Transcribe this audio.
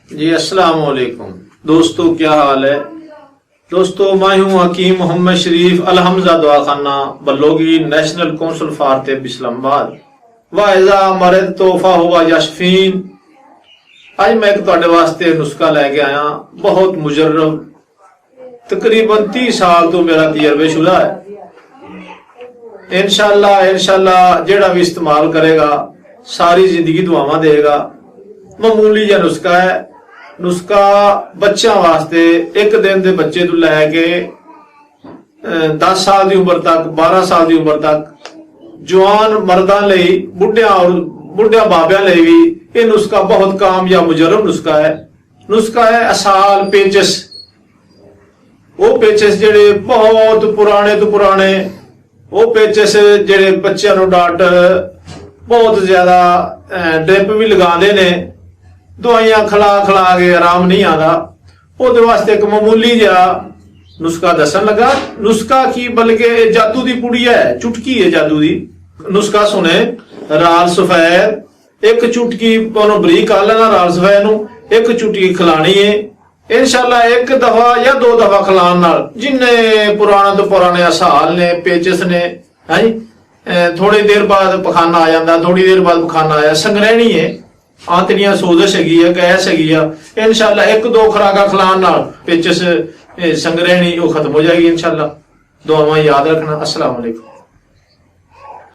जी अस्सलाम वालेकुम दोस्तों, क्या हाल है दोस्तों। मैं हूं हकीम मोहम्मद शरीफ अलहमजा दवाखाना बल्लोगी, नेशनल काउंसिल फॉर तिब इस्लामाबाद। वाइजा मरद तोहफा हुआ यशफीन। आज मैं एक तुहाडे वास्ते नुस्खा लैके आया, बहुत मुजर्रब, तकरीबन 30 साल तो मेरा तजर्बेशुदा है। इंशाअल्लाह जेड़ा भी इस्तेमाल करेगा सारी जिंदगी दुआवां देगा। मामूली जिहा नुस्खा है। नुस्खा बच्चों वास्ते, एक दिन के बच्चे तो लैके 10 साल की उम्र तक, 12 साल की उम्र तक, जवान मर्दां लई, बुढ़िया बाबियां लई भी ये नुस्खा बहुत कामयाब मुजरब नुस्खा है। नुस्खा है असाल पेचस। वो पेचस जेड़े बहुत पुराने तो पुराने, वो पेचस जेड़े बच्चों को डॉक्टर बहुत ज्यादा ड्रिप भी लगाते ने, दवाइयां खिला के आराम नहीं आता। वो वास्ते एक मामूली जिहा नुस्खा दसन लगा। नुस्खा की बल्कि जादू की पुड़िया है, चुटकी है जादू की। नुस्खा सुने, राल सफेद एक चुटकी बरीक कर लेना, राल सफेद नू एक चुटकी खिलानी है। इंशाल्लाह एक दफा या 2 दफा खिलाने नाल जिन्ने पुराने तो पुराने असाल ने, पेचस ने, है जी, थोड़ी देर बाद पखाना आ जाता, थोड़ी देर बाद पखाना आया, संगरहनी है, आंतड़ियां सोजश है, गैस है। इंशाल्लाह 1-2 खुराका खिलाने नाल पेचस संगरहनी वो खत्म हो जाएगी इंशाल्लाह। दुआवां याद रखना। अस्सलाम वालेकुम।